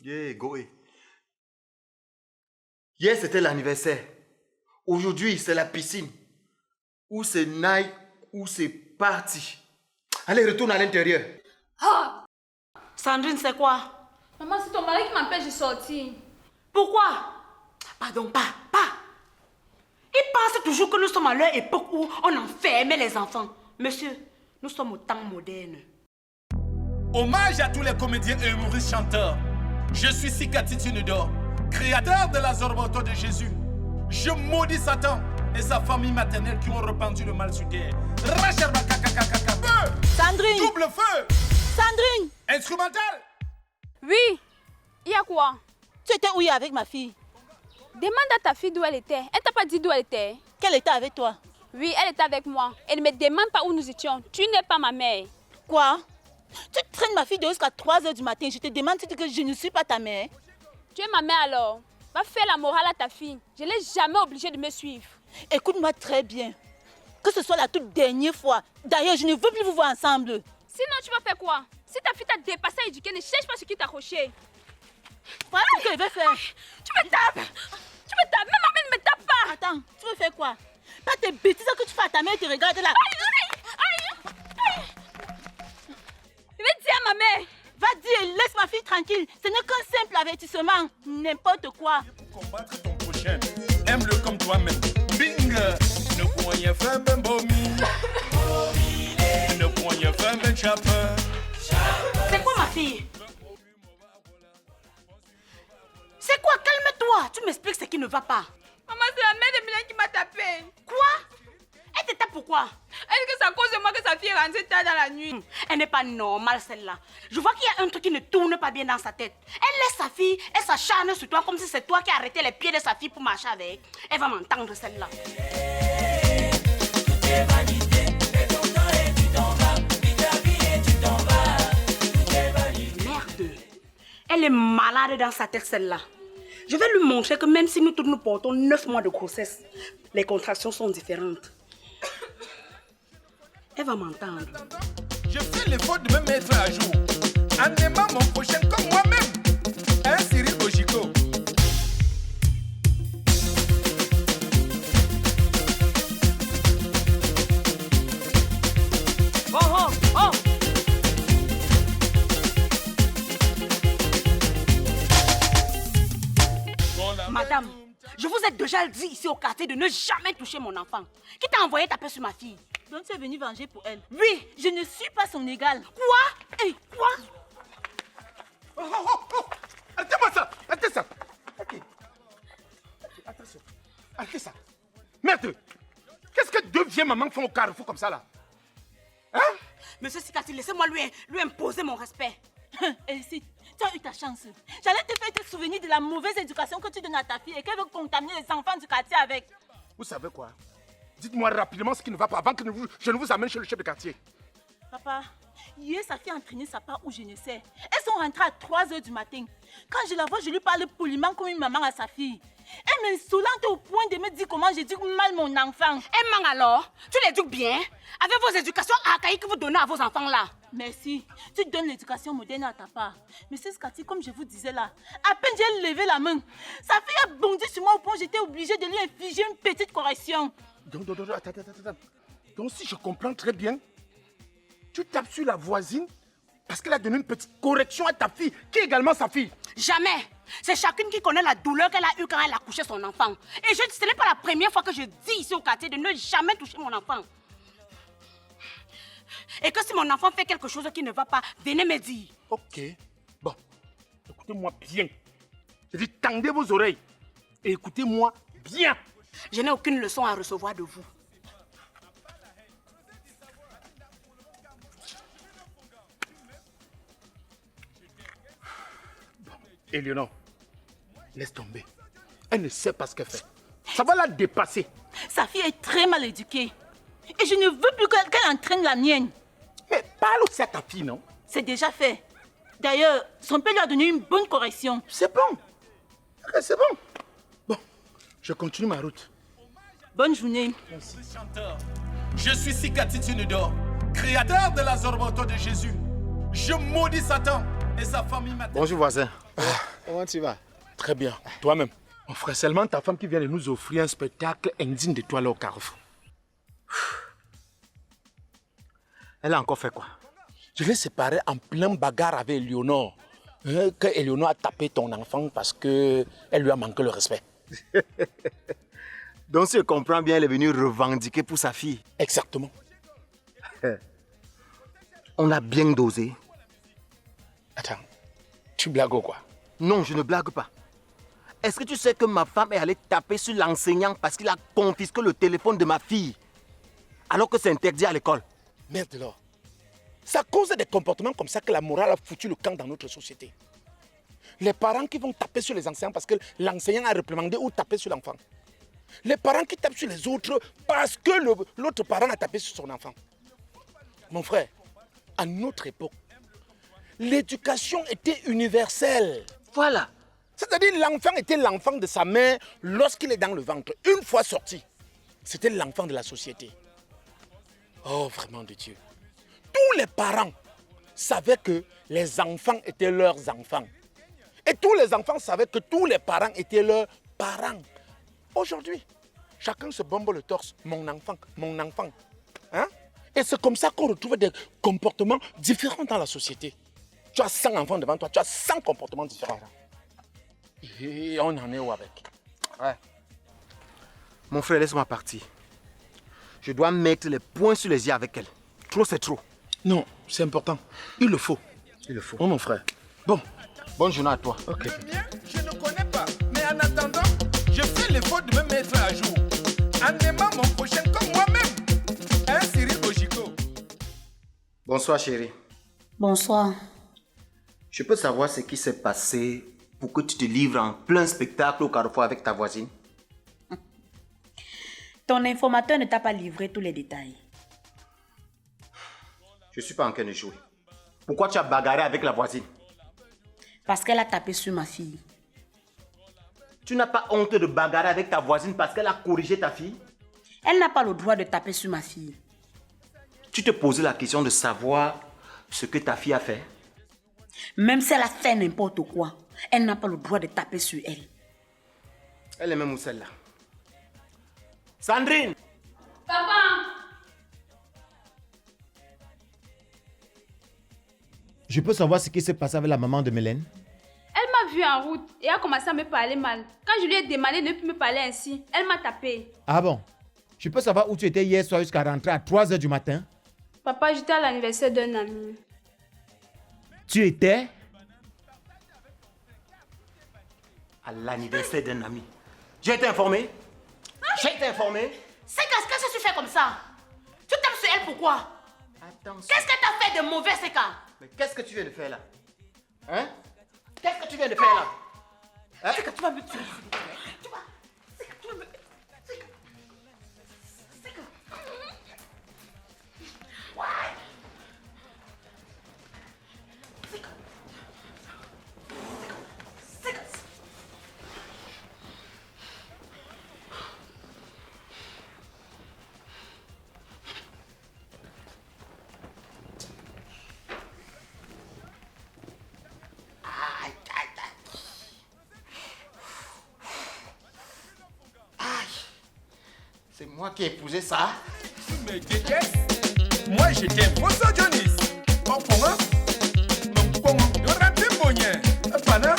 Yeah, Goé. Hier, c'était l'anniversaire. Aujourd'hui, c'est la piscine. Ou c'est night, ou c'est party. Allez, retourne à l'intérieur. Ah! Sandrine, c'est quoi? Maman, c'est ton mari qui m'empêche de sortir. Pourquoi? Pardon, pas. Il pense toujours que nous sommes à leur époque où on enfermait les enfants. Monsieur, nous sommes au temps moderne. Hommage à tous les comédiens et humoristes chanteurs. Je suis Sikati Tunudor, créateur de la Zorboto de Jésus. Je maudis Satan et sa famille maternelle qui ont répandu le mal sur terre. Feu! Sandrine! Double feu! Sandrine! Instrumental! Oui. Il y a quoi? Tu étais où hier avec ma fille? Demande à ta fille d'où elle était. Elle t'a pas dit d'où elle était? Qu'elle était avec toi? Oui, elle était avec moi. Elle ne me demande pas où nous étions. Tu n'es pas ma mère. Quoi? Tu traînes ma fille de jusqu'à 3 h du matin. Je te demande si tu dis que je ne suis pas ta mère. Tu es ma mère alors. Va faire la morale à ta fille. Je ne l'ai jamais obligée de me suivre. Écoute-moi très bien. Que ce soit la toute dernière fois. D'ailleurs, je ne veux plus vous voir ensemble. Sinon, tu vas faire quoi? Si ta fille t'a dépassé à éduquer, ne cherche pas ce qui t'accrochait. Voilà ce qu'elle veut faire. Tu me tapes! Tu me tapes! Même ma mère ne me tape pas! Attends, tu veux faire quoi? Pas tes bêtises que tu fais à ta mère et te regarde là. Aïe! Je vais dire à ma mère. Va dire, laisse ma fille tranquille. Ce n'est qu'un simple avertissement. N'importe quoi. Pour combattre ton prochain, aime-le comme toi-même. Bing! Ne pourriez faire même bomi. Ne pourriez faire même chapeur. C'est quoi ma fille? C'est quoi? Calme-toi. Tu m'expliques ce qui ne va pas. Maman, c'est la mère de Mylène qui m'a tapé. Quoi? Elle te tape pourquoi? Elle dit que c'est à cause de moi que sa fille est rentrée tard dans la nuit. Elle n'est pas normale celle-là. Je vois qu'il y a un truc qui ne tourne pas bien dans sa tête. Elle laisse sa fille, elle s'acharne sur toi comme si c'est toi qui as arrêté les pieds de sa fille pour marcher avec. Elle va m'entendre celle-là. Merde. Elle est malade dans sa tête celle-là. Je vais lui montrer que même si nous tous nous portons 9 mois de grossesse, les contractions sont différentes. Elle va m'entendre. Je fais l'effort de me mettre à jour en aimant mon prochain comme moi-même. Hein, Cyril Bojico? Oh! Madame, je vous ai déjà dit ici au quartier de ne jamais toucher mon enfant. Qui t'a envoyé taper sur ma fille? Donc tu es venu venger pour elle? Oui. Je ne suis pas son égal. Quoi? Hey, quoi? Arrêtez-moi ça! Arrêtez ça! Ok. Attention. Arrêtez ça. Merde! Qu'est-ce que deux vieilles mamans font au carrefour comme ça là? Hein? Monsieur Sikati, laissez-moi lui imposer mon respect. Elisith, tu as eu ta chance. J'allais te faire te souvenir de la mauvaise éducation que tu donnes à ta fille et qu'elle veut contaminer les enfants du quartier avec. Vous savez quoi? Dites-moi rapidement ce qui ne va pas avant que je ne vous amène chez le chef de quartier. Papa, hier sa fille a entraîné sa part où je ne sais. Elles sont rentrées à 3 h du matin. Quand je la vois, je lui parle poliment comme une maman à sa fille. Elle m'insolente au point de me dire comment j'éduque mal mon enfant. Eh man alors, tu l'éduques bien? Avec vos éducations archaïques que vous donnez à vos enfants là. Merci, tu donnes l'éducation moderne à ta part. Mais c'est Skati, comme je vous disais là, à peine j'ai levé la main, sa fille a bondi sur moi au point où j'étais obligée de lui infliger une petite correction. Donc, attends. Donc, si je comprends très bien, tu tapes sur la voisine parce qu'elle a donné une petite correction à ta fille, qui est également sa fille. Jamais. C'est chacune qui connaît la douleur qu'elle a eue quand elle a couché son enfant. Et ce n'est pas la première fois que je dis ici au quartier de ne jamais toucher mon enfant. Et que si mon enfant fait quelque chose qui ne va pas, venez me dire. Ok. Bon, écoutez-moi bien. Je dis, tendez vos oreilles et écoutez-moi bien. Je n'ai aucune leçon à recevoir de vous. Éléonore, laisse tomber. Elle ne sait pas ce qu'elle fait. Ça va la dépasser. Sa fille est très mal éduquée. Et je ne veux plus qu'elle entraîne la mienne. Mais parle aussi à ta fille, non? C'est déjà fait. D'ailleurs, son père lui a donné une bonne correction. C'est bon. Ok, c'est bon. Bon, je continue ma route. Bonne journée. Merci. Je suis Sikati Tunudor, créateur de la Zorboto de Jésus. Je maudis Satan et sa famille maternelle. Bonjour voisin. Comment tu vas? Très bien. Toi-même. Mon frère, seulement ta femme qui vient de nous offrir un spectacle indigne de toi là au Carrefour. Elle a encore fait quoi? Je l'ai séparée en plein bagarre avec Éléonore. Que Éléonore a tapé ton enfant parce qu'elle lui a manqué le respect. Donc si je comprends bien, elle est venue revendiquer pour sa fille. Exactement. On a bien dosé. Attends, tu blagues ou quoi? Non, je ne blague pas. Est-ce que tu sais que ma femme est allée taper sur l'enseignant parce qu'il a confisqué le téléphone de ma fille alors que c'est interdit à l'école? Merde alors. C'est à cause des comportements comme ça que la morale a foutu le camp dans notre société. Les parents qui vont taper sur les enseignants parce que l'enseignant a réprimandé ou tapé sur l'enfant. Les parents qui tapent sur les autres parce que l'autre parent a tapé sur son enfant. Mon frère, à notre époque, l'éducation était universelle. Voilà. C'est-à-dire l'enfant était l'enfant de sa mère lorsqu'il est dans le ventre. Une fois sorti, c'était l'enfant de la société. Oh, vraiment de Dieu. Tous les parents savaient que les enfants étaient leurs enfants. Et tous les enfants savaient que tous les parents étaient leurs parents. Aujourd'hui, chacun se bombe le torse. Mon enfant, mon enfant. Hein? Et c'est comme ça qu'on retrouve des comportements différents dans la société. Tu as 100 enfants devant toi, tu as 100 comportements différents. Et on en est où avec? Ouais. Mon frère, laisse-moi partir. Je dois mettre les points sur les i avec elle. Trop, c'est trop. Non, c'est important. Il le faut. Il le faut. Oh mon frère. Bon. Bonne journée à toi. Ok. Le mien, je ne connais pas. Mais en attendant, je fais l'effort de me mettre à jour. En aimant mon prochain comme moi-même. Hein, Cyril Bojico? Bonsoir, chérie. Bonsoir. Je peux savoir ce qui s'est passé pour que tu te livres en plein spectacle au Carrefour avec ta voisine? Ton informateur ne t'a pas livré tous les détails. Je ne suis pas en train de jouer. Pourquoi tu as bagarré avec la voisine? Parce qu'elle a tapé sur ma fille. Tu n'as pas honte de bagarrer avec ta voisine parce qu'elle a corrigé ta fille? Elle n'a pas le droit de taper sur ma fille. Tu te posais la question de savoir ce que ta fille a fait? Même si elle a fait n'importe quoi, elle n'a pas le droit de taper sur elle. Elle est même où celle-là? Sandrine! Papa! Je peux savoir ce qui s'est passé avec la maman de Mélène? Elle m'a vue en route et a commencé à me parler mal. Quand je lui ai demandé de ne plus me parler ainsi, elle m'a tapé. Ah bon? Je peux savoir où tu étais hier soir jusqu'à rentrer à 3h du matin? Papa, j'étais à l'anniversaire d'un ami. Tu étais? À l'anniversaire d'un ami. J'ai été informé? J'ai été informé? C'est qu'est-ce que tu fais comme ça? Tu tapes sur elle pourquoi? Attention. Qu'est-ce que tu as fait de mauvais, Seka? Mais qu'est-ce que tu viens de faire là? Hein? Qu'est-ce que tu viens de faire là? Hein? C'est que tu vas me tuer. Tu vas... C'est que tu vas me... C'est que... Ouais. C'est moi qui ai épousé ça. Mais déteste. Moi, j'étais un faux Johnny. Oh, comment? Non, comment? Il y aura des moyens. Pana?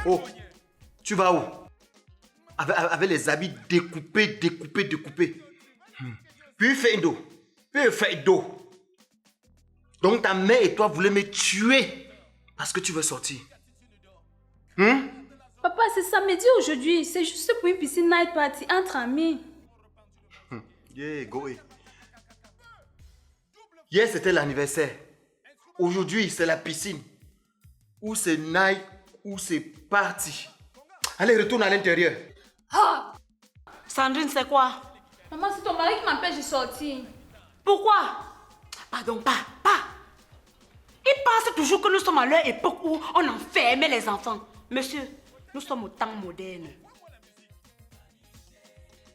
Oh. Tu vas où? Avec les habits découpés. Puis fait d'eau. Donc ta mère et toi voulez me tuer parce que tu veux sortir. Papa, c'est samedi aujourd'hui. C'est juste pour une piscine night party entre amis. Yeah, go away. Hier, c'était l'anniversaire. Aujourd'hui, c'est la piscine. Ou c'est night, ou c'est party. Allez, retourne à l'intérieur. Sandrine, c'est quoi? Maman, c'est ton mari qui m'empêche de sortir. Pourquoi? Pardon, pas. Il pense toujours que nous sommes à leur époque où on enfermait les enfants. Monsieur, nous sommes au temps moderne.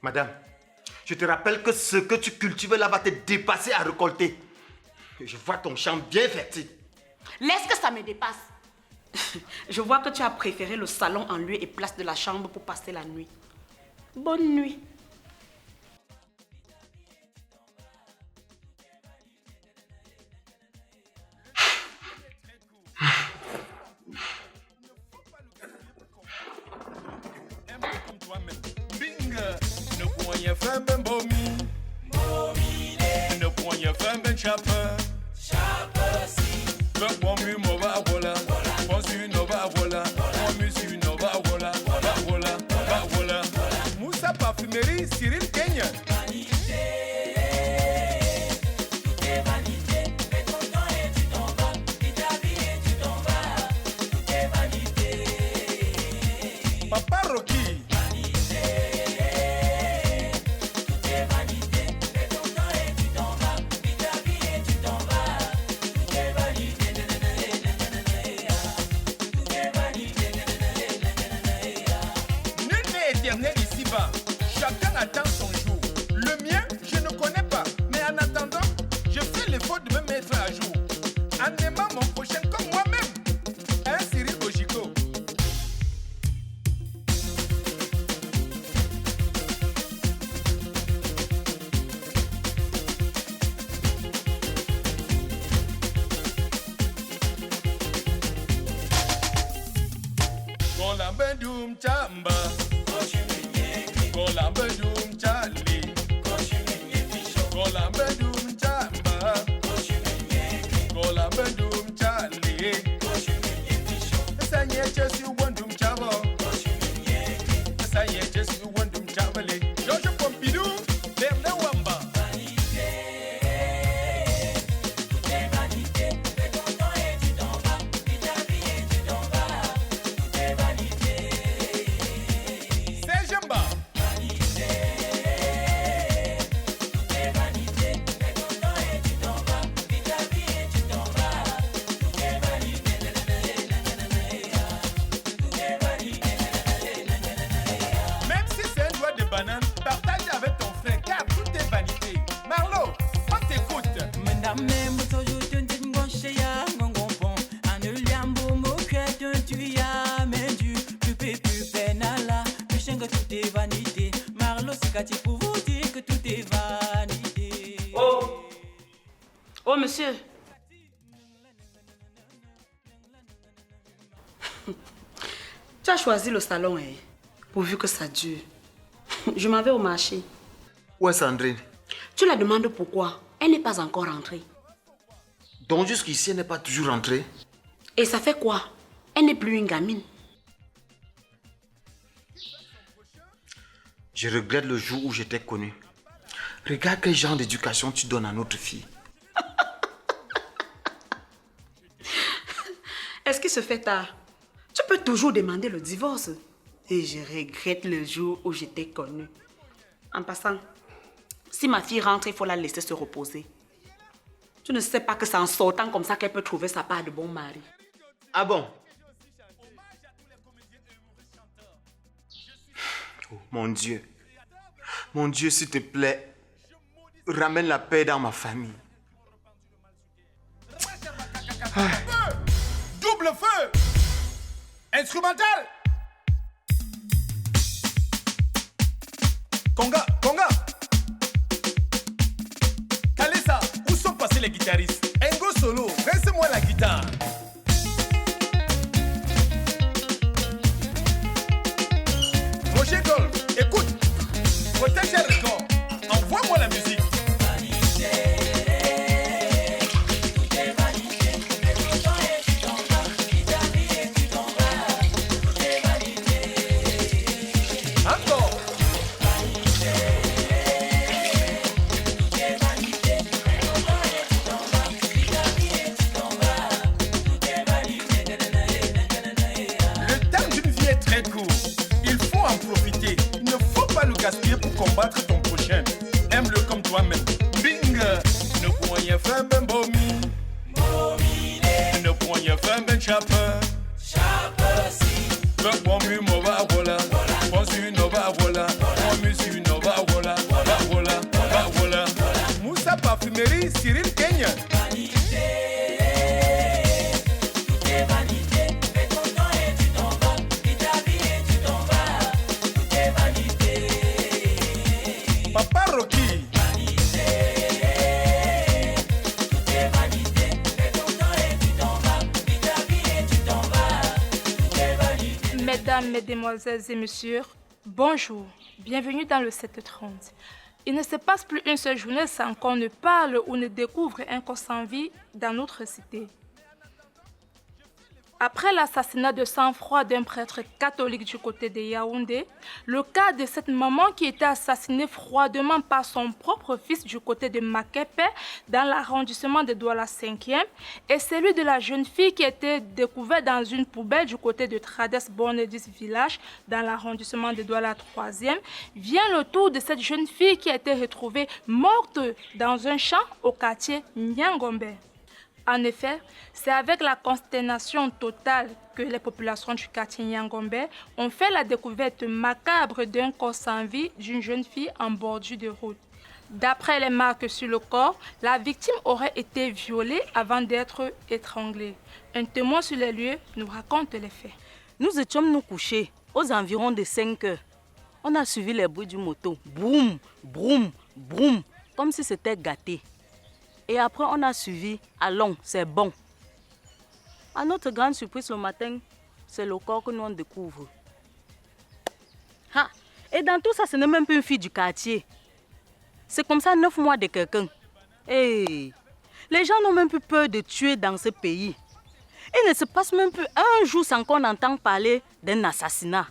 Madame, je te rappelle que ce que tu cultives là va te dépasser à récolter. Je vois ton champ bien fertile. Laisse que ça me dépasse. Je vois que tu as préféré le salon en lieu et place de la chambre pour passer la nuit. Bonne nuit. Bing, ne pouvons faire ben bomi. Ne pouvons faire ben chape. Ben bomi mova vola. Bonsu nova vola. Bomusu nova vola. Va vola, va vola. Moussa parfumerie Cyril Kenya. Papa Rocky. Nul n'est éternel ici-bas. Chacun attend son jour. Le mien, je ne connais pas. Mais en attendant, je fais l'effort de me mettre à jour. En aimant mon prochain comme moi-même. Hein, Cyril Bojico? Golambedum chamba. Golambedum chali. Golambedum chamba. Golambedum chali. Sanye Jesu wandum chavo. Sanye Jesu wandum chavale. George Pompidou, Bernard Wamba. C'est Jamba. Même si c'est un doigt de banane, partage avec ton frère car tout est vanité. Marlo, on t'écoute. Pour vous dire que tout est vanité. Oh, monsieur. Tu as choisi le salon, hein, pourvu que ça dure. Je m'en vais au marché. Où est Sandrine? Tu la demandes pourquoi? Elle n'est pas encore rentrée. Donc jusqu'ici, elle n'est pas toujours rentrée. Et ça fait quoi? Elle n'est plus une gamine. Je regrette le jour où j'étais connu. Regarde quel genre d'éducation tu donnes à notre fille. Est-ce qu'il se fait tard? Tu peux toujours demander le divorce. Et je regrette le jour où j'étais connue. En passant, si ma fille rentre, il faut la laisser se reposer. Tu ne sais pas que c'est en sortant comme ça qu'elle peut trouver sa part de bon mari. Ah bon? Oh, mon Dieu. Mon Dieu, s'il te plaît, ramène la paix dans ma famille. Double feu. Instrumental. Conga, conga. Kalesa, où sont passés les guitaristes? Engo solo, reste-moi la guitare. Roger Golf, écoute. Protège le record. Envoie-moi la musique. Encore. Le temps d'une vie est très court. Il faut en profiter. Il ne faut pas le gaspiller pour combattre ton prochain. Aime-le comme toi-même. Bing. Ne pourrons rien faire ben bomi. Ne pourrons rien faire ben chape. Ben bomi mova vola. Bonsu nova vola. Bomusu nova vola. Va vola, va vola. Moussa parfumerie Cyril Kenya. Mesdames, Mesdemoiselles et Messieurs, bonjour, bienvenue dans le 730. Il ne se passe plus une seule journée sans qu'on ne parle ou ne découvre un corps sans vie dans notre cité. Après l'assassinat de sang-froid d'un prêtre catholique du côté de Yaoundé, le cas de cette maman qui était assassinée froidement par son propre fils du côté de Makepe dans l'arrondissement de Douala 5e et celui de la jeune fille qui était découverte dans une poubelle du côté de Trades Bornedis village dans l'arrondissement de Douala 3e, vient le tour de cette jeune fille qui a été retrouvée morte dans un champ au quartier Nyangombe. En effet, c'est avec la consternation totale que les populations du quartier Nyangombe ont fait la découverte macabre d'un corps sans vie d'une jeune fille en bordure de route. D'après les marques sur le corps, la victime aurait été violée avant d'être étranglée. Un témoin sur les lieux nous raconte les faits. Nous étions nous couchés aux environs de 5 heures. On a suivi les bruits du moto. Boum, boum, boum, comme si c'était gâté. Et après, on a suivi, allons, c'est bon. À notre grande surprise le matin, c'est le corps que nous on découvre. Ha! Et dans tout ça, ce n'est même pas une fille du quartier. C'est comme ça 9 mois de quelqu'un. Hey! Les gens n'ont même plus peur de tuer dans ce pays. Il ne se passe même plus un jour sans qu'on entende parler d'un assassinat.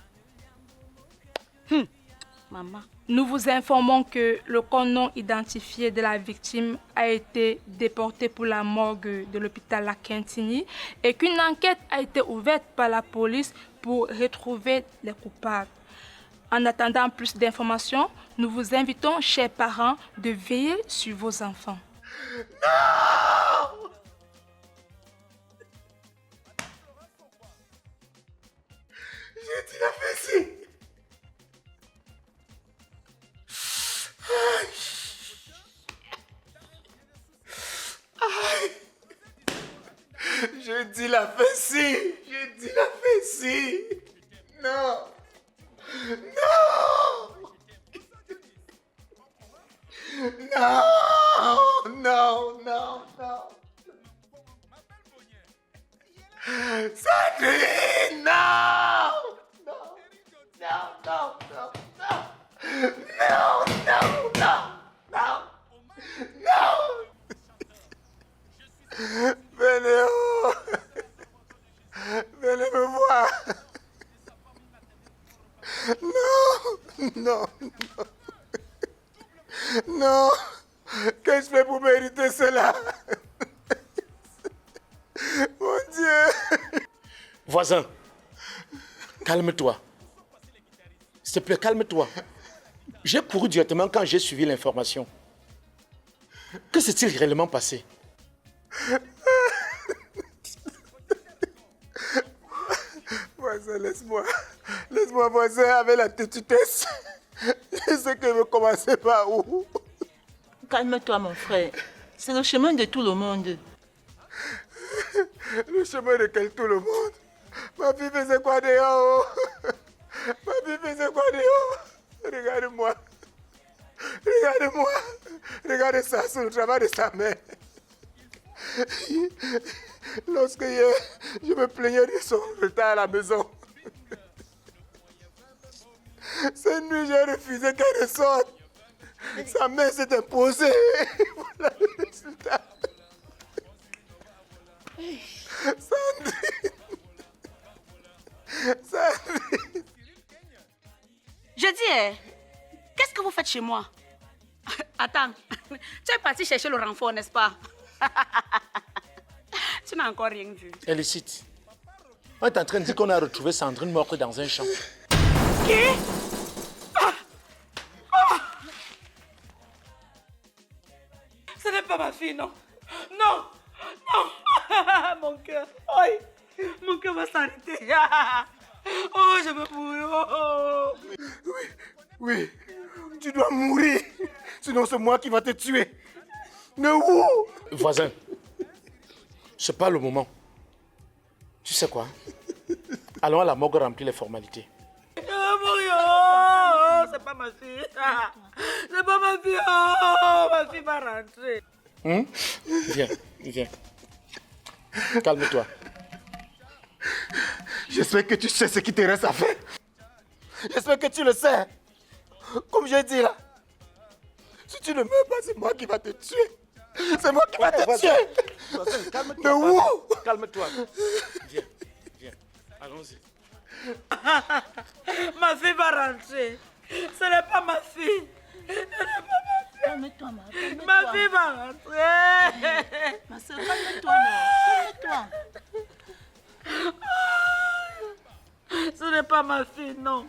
Maman. Nous vous informons que le corps non identifié de la victime a été déporté pour la morgue de l'hôpital La Quintini et qu'une enquête a été ouverte par la police pour retrouver les coupables. En attendant plus d'informations, nous vous invitons, chers parents, de veiller sur vos enfants. Non! J'ai dit la fessée. Je dis la fessée. Je dis la fessée. Non. Non. Non. Non, non, non. Sandrine, non. Non, non, non, non, non. Non, non, non, non, non. Venez, oh. Venez me voir. Non, non, non. Non. Qu'est-ce que je fais pour mériter cela? Mon Dieu. Voisin, calme-toi. S'il te plaît, calme-toi. J'ai couru directement quand j'ai suivi l'information. Que s'est-il réellement passé? Voisin, laisse-moi. Laisse-moi, voisin, avec la têtutesse. Je sais que je commencer par où. Calme-toi, mon frère. C'est le chemin de tout le monde. Le chemin de quel tout le monde? Ma fille faisait quoi dehors? Ma fille faisait quoi dehors? Regarde-moi. Regarde-moi. Regarde ça sur le travail de sa mère. Lorsque hier, je me plaignais de son retard à la maison. Cette nuit, j'ai refusé qu'elle sorte. Sa mère s'est imposée. Voilà le résultat. Sandrine. Sandrine. Je dis, qu'est-ce que vous faites chez moi? Attends, tu es parti chercher le renfort, n'est-ce pas? Tu n'as encore rien vu. Elicite, on est en train de dire qu'on a retrouvé Sandrine morte dans un champ. Qui? Ce n'est pas ma fille, non. Non, non. Mon cœur, oui. Mon cœur va s'arrêter. Oh, je me mourir. Oui, oui. Tu dois mourir. Sinon, c'est moi qui va te tuer. Mais où? Voisin, c'est pas le moment. Tu sais quoi? Allons à la morgue remplir les formalités. Oh, c'est pas ma fille. C'est pas ma fille. Oh, ma fille va rentrer. Viens, viens. Calme-toi. J'espère que tu sais ce qui te reste à faire. J'espère que tu le sais. Comme j'ai dit là, si tu ne meurs pas, c'est moi qui va te tuer. C'est moi qui va te tuer. Calme-toi. Mais où? Calme-toi. Viens. Allons-y. Ma fille va rentrer. Ce n'est pas ma fille. Calme-toi, ma. Calme-toi. Ma fille va rentrer. Ma soeur, calme-toi, non. Calme-toi. Ce n'est pas ma fille, non.